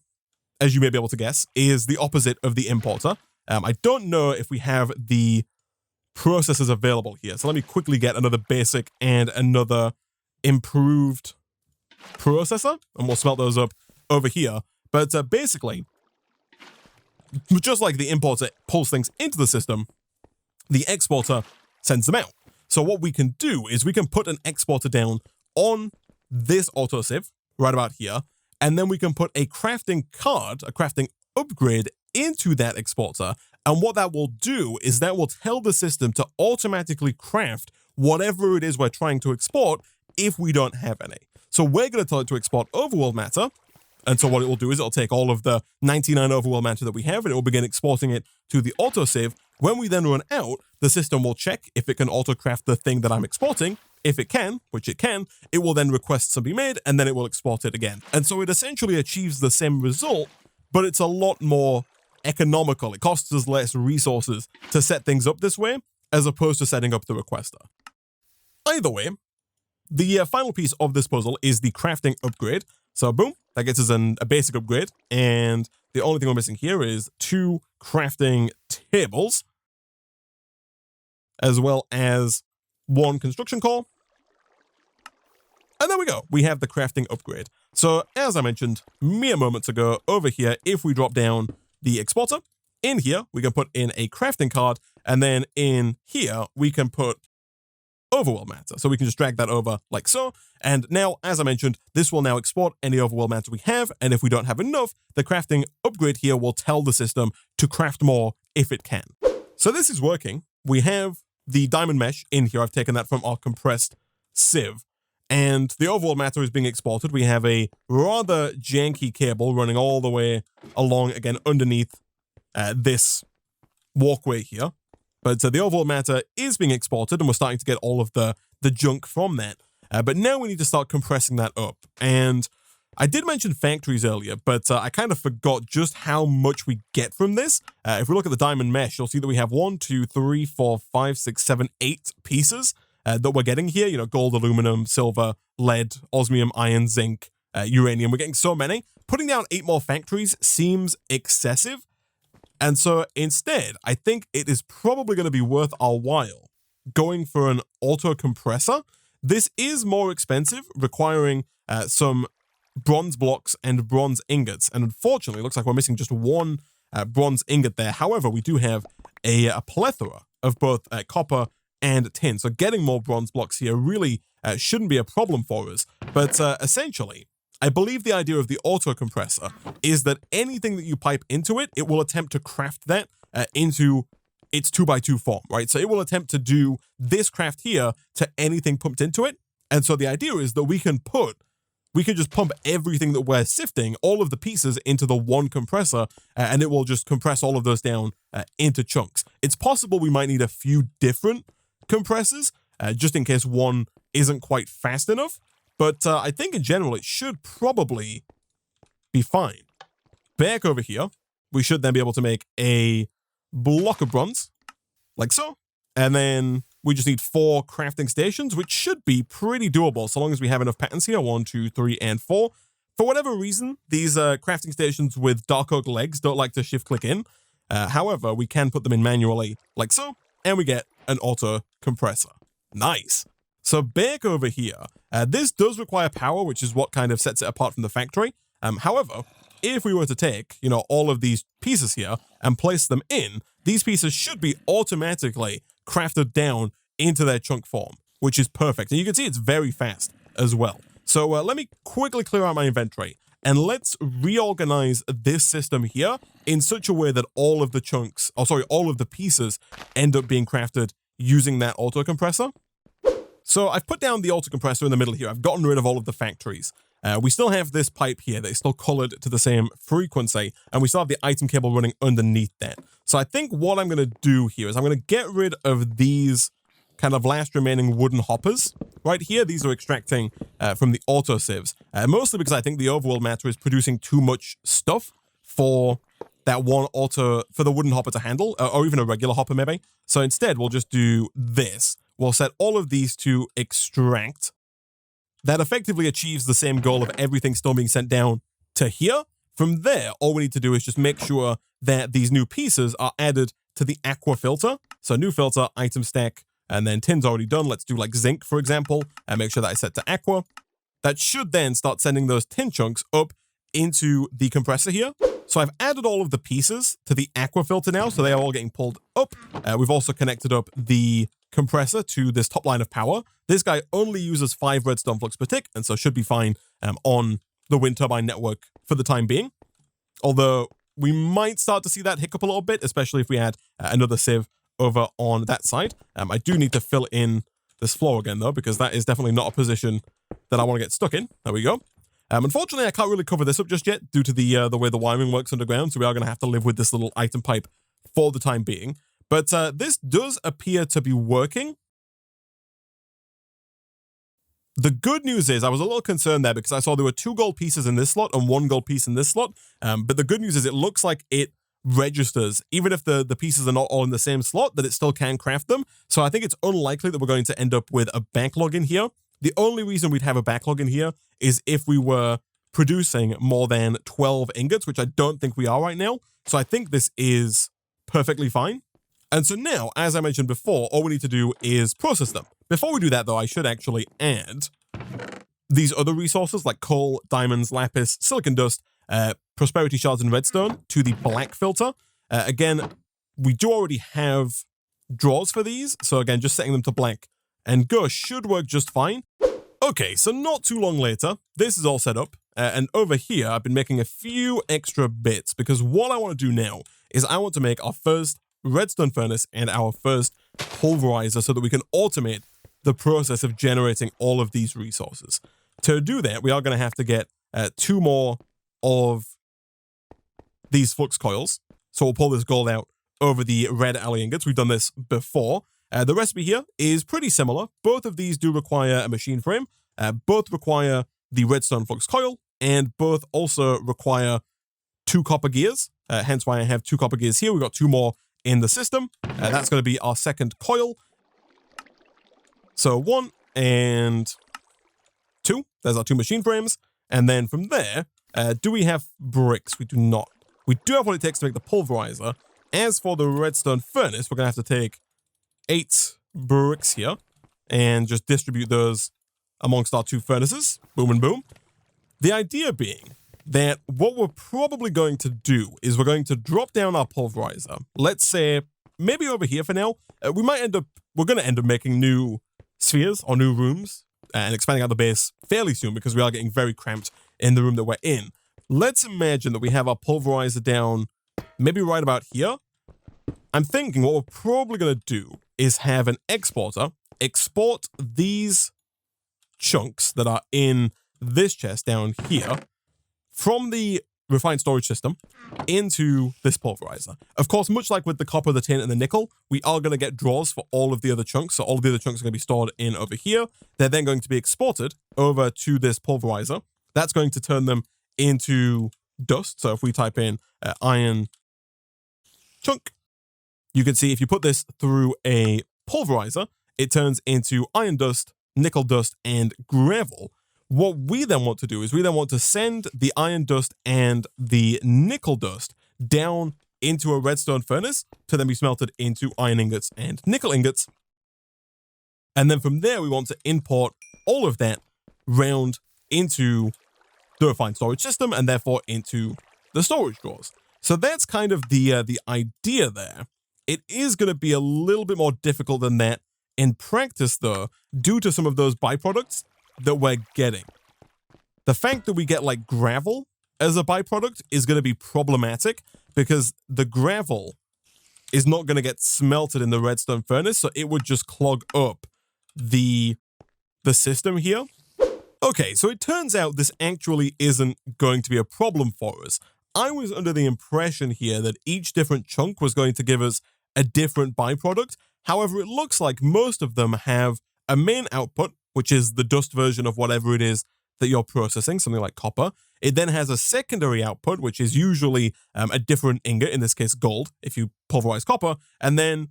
as you may be able to guess, is the opposite of the importer. I don't know if we have the processors available here. So let me quickly get another basic and another improved processor, and we'll smelt those up over here. But basically, just like the importer pulls things into the system, the exporter sends them out. So what we can do is we can put an exporter down on this autosieve right about here, and then we can put a crafting card, a crafting upgrade into that exporter. And what that will do is that will tell the system to automatically craft whatever it is we're trying to export if we don't have any. So we're going to tell it to export overworld matter. And so what it will do is it'll take all of the 99 overworld matter that we have and it will begin exporting it to the autosave. When we then run out, the system will check if it can auto-craft the thing that I'm exporting. If it can, which it can, it will then request some be made and then it will export it again. And so it essentially achieves the same result, but it's a lot more economical. It costs us less resources to set things up this way as opposed to setting up the requester. Either way, the final piece of this puzzle is the crafting upgrade. So boom, that gets us a basic upgrade. And the only thing we're missing here is 2 crafting tables, as well as 1 construction core. And there we go. We have the crafting upgrade. So as I mentioned mere moments ago, over here, if we drop down the exporter, in here, we can put in a crafting card. And then in here, we can put overworld matter. So we can just drag that over like so. And now, as I mentioned, this will now export any overworld matter we have. And if we don't have enough, the crafting upgrade here will tell the system to craft more if it can. So this is working. We have the diamond mesh in here. I've taken that from our compressed sieve. And the overworld matter is being exported. We have a rather janky cable running all the way along, again, underneath this walkway here. But the overworld matter is being exported, and we're starting to get all of the junk from that. But now we need to start compressing that up. And I did mention factories earlier, but I kind of forgot just how much we get from this. If we look at the diamond mesh, you'll see that we have 1, 2, 3, 4, 5, 6, 7, 8 pieces that we're getting here. You know, gold, aluminum, silver, lead, osmium, iron, zinc, uranium. We're getting so many. Putting down 8 more factories seems excessive. And so instead, I think it is probably going to be worth our while going for an auto compressor. This is more expensive, requiring some bronze blocks and bronze ingots. And unfortunately, it looks like we're missing just 1 bronze ingot there. However, we do have a plethora of both copper and tin. So getting more bronze blocks here really shouldn't be a problem for us. But essentially, I believe the idea of the auto compressor is that anything that you pipe into it, it will attempt to craft that into its 2x2 form, right? So it will attempt to do this craft here to anything pumped into it. And so the idea is that we can just pump everything that we're sifting, all of the pieces, into the 1 compressor, and it will just compress all of those down into chunks. It's possible we might need a few different compressors, just in case one isn't quite fast enough. But I think in general, it should probably be fine. Back over here, we should then be able to make a block of bronze, like so. And then we just need 4 crafting stations, which should be pretty doable, so long as we have enough patterns here. 1, 2, 3, and 4. For whatever reason, these crafting stations with dark oak legs don't like to shift click in. However, we can put them in manually, like so, and we get an auto compressor. Nice. So back over here, this does require power, which is what kind of sets it apart from the factory. However, if we were to take, you know, all of these pieces here and place them in, these pieces should be automatically crafted down into their chunk form, which is perfect. And you can see it's very fast as well. So let me quickly clear out my inventory and let's reorganize this system here in such a way that all of the pieces end up being crafted using that auto compressor. So I've put down the auto compressor in the middle here. I've gotten rid of all of the factories. We still have this pipe here that is still colored to the same frequency, and we still have the item cable running underneath that. So I think what I'm going to do here is I'm going to get rid of these kind of last remaining wooden hoppers right here. These are extracting from the auto sieves, mostly because I think the overworld matter is producing too much stuff for that for the wooden hopper to handle, or even a regular hopper maybe. So instead, we'll just do this. We'll set all of these to extract. That effectively achieves the same goal of everything still being sent down to here. From there, all we need to do is just make sure that these new pieces are added to the aqua filter. So new filter, item stack, and then tin's already done. Let's do like zinc, for example, and make sure that I set to aqua. That should then start sending those tin chunks up into the compressor here. So I've added all of the pieces to the aqua filter now, so they are all getting pulled up. We've also connected up the compressor to this top line of power. This guy only uses 5 redstone flux per tick, and so should be fine on the wind turbine network for the time being. Although we might start to see that hiccup a little bit, especially if we add another sieve over on that side. I do need to fill in this floor again, though, because that is definitely not a position that I want to get stuck in. There we go. Unfortunately, I can't really cover this up just yet due to the way the wiring works underground, so we are going to have to live with this little item pipe for the time being. But this does appear to be working. The good news is I was a little concerned there because I saw there were 2 gold pieces in this slot and 1 gold piece in this slot. But the good news is it looks like it registers, even if the pieces are not all in the same slot, that it still can craft them. So I think it's unlikely that we're going to end up with a backlog in here. The only reason we'd have a backlog in here is if we were producing more than 12 ingots, which I don't think we are right now. So I think this is perfectly fine. And so now, as I mentioned before, all we need to do is process them. Before we do that, though, I should actually add these other resources like coal, diamonds, lapis, silicon dust, prosperity shards, and redstone to the black filter. Again, we do already have drawers for these. So again, just setting them to black and go should work just fine. Okay, so not too long later, this is all set up. And over here, I've been making a few extra bits because what I want to do now is I want to make our first redstone furnace and our first pulverizer so that we can automate the process of generating all of these resources. To do that, we are going to have to get 2 more of these flux coils. So we'll pull this gold out over the red alley ingots. We've done this before. The recipe here is pretty similar. Both of these do require a machine frame. Both require the redstone flux coil, and both also require 2 copper gears. Hence why I have 2 copper gears here. We've got 2 more in the system. That's going to be our second coil. So 1 and 2. There's our 2 machine frames. And then from there, do we have bricks? We do not. We do have what it takes to make the pulverizer. As for the redstone furnace, we're going to have to take 8 bricks here and just distribute those amongst our 2 furnaces. Boom and boom. The idea being that what we're probably going to do is we're going to drop down our pulverizer. Let's say maybe over here for now. We're going to end up making new spheres or new rooms and expanding out the base fairly soon because we are getting very cramped in the room that we're in. Let's imagine that we have our pulverizer down maybe right about here. I'm thinking what we're probably going to do is have an exporter export these chunks that are in this chest down here from the refined storage system into this pulverizer. Of course, much like with the copper, the tin, and the nickel, we are going to get drawers for all of the other chunks. So all of the other chunks are going to be stored in over here. They're then going to be exported over to this pulverizer. That's going to turn them into dust. So if we type in iron chunk, you can see if you put this through a pulverizer, it turns into iron dust, nickel dust, and gravel. What we then want to do is we then want to send the iron dust and the nickel dust down into a redstone furnace to then be smelted into iron ingots and nickel ingots. And then from there, we want to import all of that round into the refined storage system and therefore into the storage drawers. So that's kind of the idea there. It is going to be a little bit more difficult than that in practice, though, due to some of those byproducts that we're getting. The fact that we get like gravel as a byproduct is going to be problematic because the gravel is not going to get smelted in the redstone furnace, so it would just clog up the system here. Okay, so it turns out this actually isn't going to be a problem for us. I was under the impression here that each different chunk was going to give us a different byproduct. However, it looks like most of them have a main output, which is the dust version of whatever it is that you're processing, something like copper. It then has a secondary output, which is usually a different ingot, in this case gold, if you pulverize copper, and then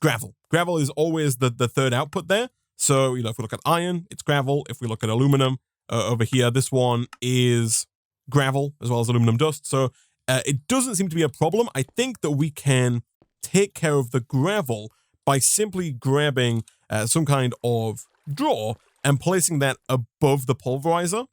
gravel. Gravel is always the third output there. So, if we look at iron, it's gravel. If we look at aluminum over here, this one is gravel as well as aluminum dust. So it doesn't seem to be a problem. I think that we can take care of the gravel by simply grabbing some kind of drawer and placing that above the pulverizer.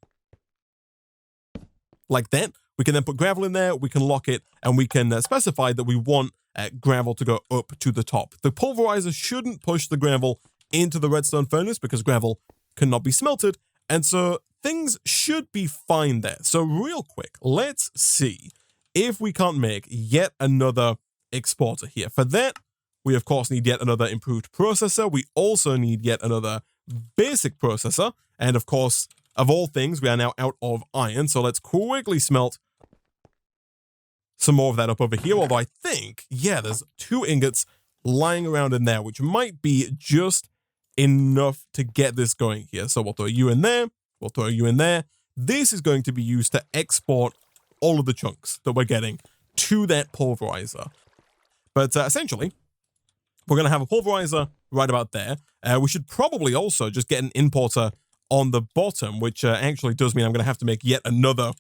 Like that. We can then put gravel in there, we can lock it, and we can specify that we want gravel to go up to the top. The pulverizer shouldn't push the gravel into the redstone furnace because gravel cannot be smelted, and so things should be fine there. So real quick, let's see if we can't make yet another exporter here. For that, we of course need yet another improved processor. We also need yet another basic processor, and of course, of all things, we are now out of iron, so let's quickly smelt some more of that up over here, although I think, yeah, there's 2 ingots lying around in there, which might be just enough to get this going here. So we'll throw you in there, we'll throw you in there. This is going to be used to export all of the chunks that we're getting to that pulverizer. But essentially, we're going to have a pulverizer right about there. We should probably also just get an importer on the bottom, which actually does mean I'm going to have to make yet another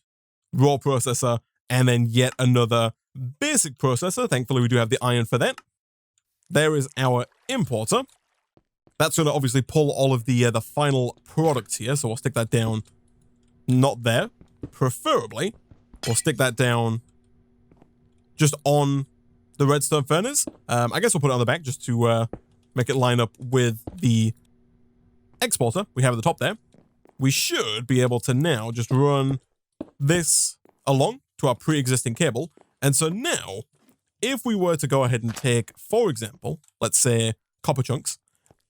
raw processor and then yet another basic processor. Thankfully, we do have the iron for that. There is our importer. That's going to obviously pull all of the final products here, so we'll stick that down not there. Preferably, we'll stick that down just on the redstone furnace. I guess we'll put it on the back just to make it line up with the exporter we have at the top there. We should be able to now just run this along to our pre-existing cable. And so now, if we were to go ahead and take, for example, let's say copper chunks,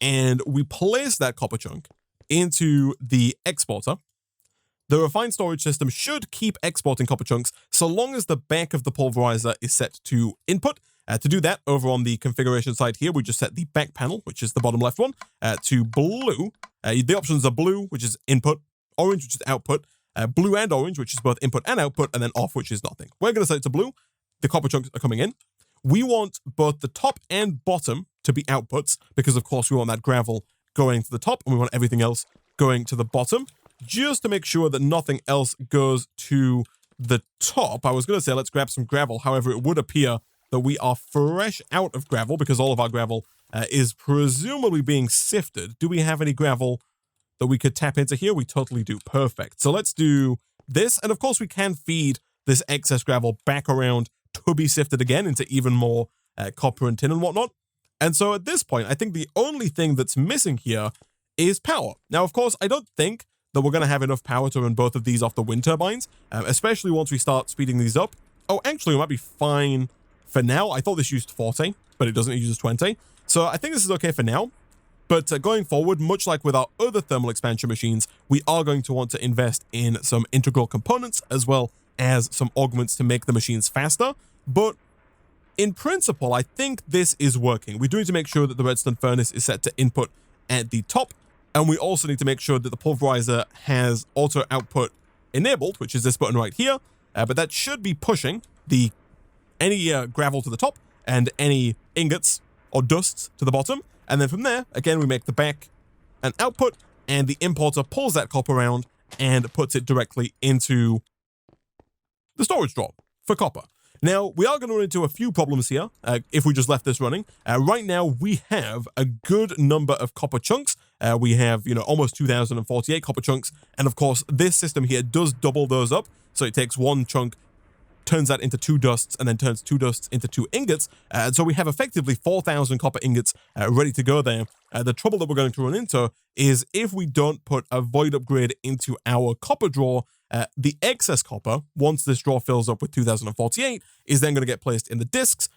and we place that copper chunk into the exporter, the refined storage system should keep exporting copper chunks so long as the back of the pulverizer is set to input. To do that, over on the configuration side here, we just set the back panel, which is the bottom left one, to blue. The options are blue, which is input, orange, which is output, blue and orange, which is both input and output, and then off, which is nothing. We're going to set it to blue. The copper chunks are coming in. We want both the top and bottom to be outputs because, of course, we want that gravel going to the top and we want everything else going to the bottom, just to make sure that nothing else goes to the top. I was going to say let's grab some gravel. However, it would appear that we are fresh out of gravel because all of our gravel is presumably being sifted. Do we have any gravel that we could tap into here? We totally do. Perfect. So let's do this. And of course, we can feed this excess gravel back around to be sifted again into even more copper and tin and whatnot. And so at this point, I think the only thing that's missing here is power. Now, of course, I don't think that we're going to have enough power to run both of these off the wind turbines, especially once we start speeding these up. Oh, actually, it might be fine for now. I thought this used 40, but it doesn't. It uses 20. So I think this is okay for now. But going forward, much like with our other thermal expansion machines, we are going to want to invest in some integral components as well as some augments to make the machines faster. But in principle, I think this is working. We do need to make sure that the redstone furnace is set to input at the top. And we also need to make sure that the pulverizer has auto output enabled, which is this button right here. But that should be pushing any gravel to the top and any ingots or dusts to the bottom. And then from there, again, we make the back an output, and the importer pulls that copper around and puts it directly into the storage drawer for copper. Now, we are going to run into a few problems here if we just left this running. Right now, we have a good number of copper chunks. We have, almost 2,048 copper chunks. And of course, this system here does double those up. So it takes one chunk, turns that into 2 dusts, and then turns 2 dusts into 2 ingots. And so we have effectively 4,000 copper ingots ready to go there. The trouble that we're going to run into is if we don't put a void upgrade into our copper drawer, the excess copper, once this drawer fills up with 2,048, is then going to get placed in the discs.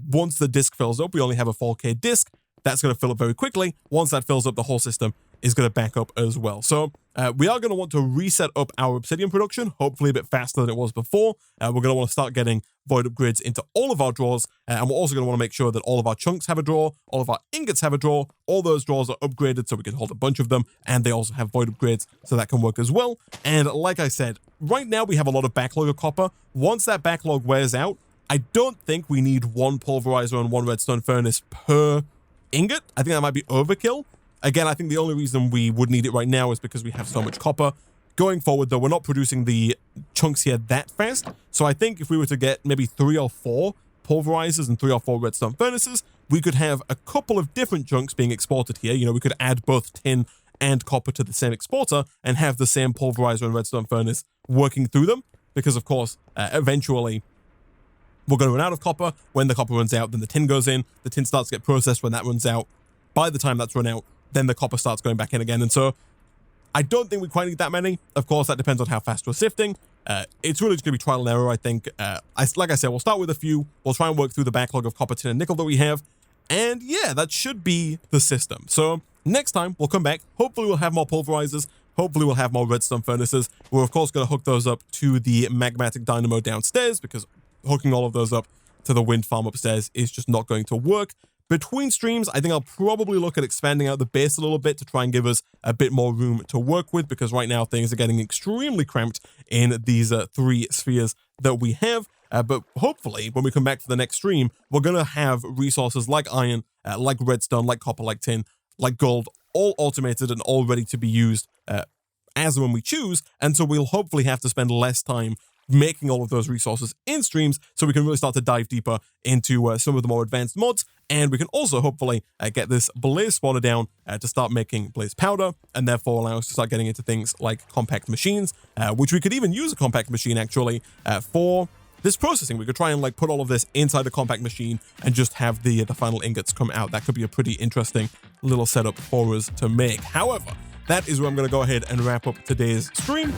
Once the disc fills up, we only have a 4K disc. That's going to fill up very quickly. Once that fills up, the whole system is going to back up as well. So we are going to want to reset up our obsidian production, hopefully a bit faster than it was before. We're going to want to start getting void upgrades into all of our drawers. And we're also going to want to make sure that all of our chunks have a drawer, all of our ingots have a drawer, all those drawers are upgraded so we can hold a bunch of them. And they also have void upgrades, so that can work as well. And like I said, right now we have a lot of backlog of copper. Once that backlog wears out, I don't think we need 1 pulverizer and 1 redstone furnace per ingot. I think that might be overkill. Again, I think the only reason we would need it right now is because we have so much copper. Going forward, though, we're not producing the chunks here that fast. So I think if we were to get maybe 3 or 4 pulverizers and 3 or 4 redstone furnaces, we could have a couple of different chunks being exported here. We could add both tin and copper to the same exporter and have the same pulverizer and redstone furnace working through them. Because, of course, eventually We're going to run out of copper. When the copper runs out, then the tin goes in. The tin starts to get processed. When that runs out, by the time that's run out, then the copper starts going back in again. And so I don't think we quite need that many. Of course, that depends on how fast we're sifting. It's really just going to be trial and error, I think. Like I said, we'll start with a few. We'll try and work through the backlog of copper, tin, and nickel that we have. And yeah, that should be the system. So next time, we'll come back. Hopefully, we'll have more pulverizers. Hopefully, we'll have more redstone furnaces. We're, of course, going to hook those up to the magmatic dynamo downstairs, because hooking all of those up to the wind farm upstairs is just not going to work. Between streams, I think I'll probably look at expanding out the base a little bit to try and give us a bit more room to work with, because right now things are getting extremely cramped in these 3 spheres that we have. But hopefully, when we come back to the next stream, we're going to have resources like iron, like redstone, like copper, like tin, like gold, all automated and all ready to be used as and when we choose. And so we'll hopefully have to spend less time making all of those resources in streams, so we can really start to dive deeper into some of the more advanced mods. And we can also hopefully get this blaze spawner down to start making blaze powder, and therefore allow us to start getting into things like compact machines, which we could even use a compact machine actually for this processing. We could try and like put all of this inside a compact machine and just have the final ingots come out. That could be a pretty interesting little setup for us to make. However, that is where I'm going to go ahead and wrap up today's stream.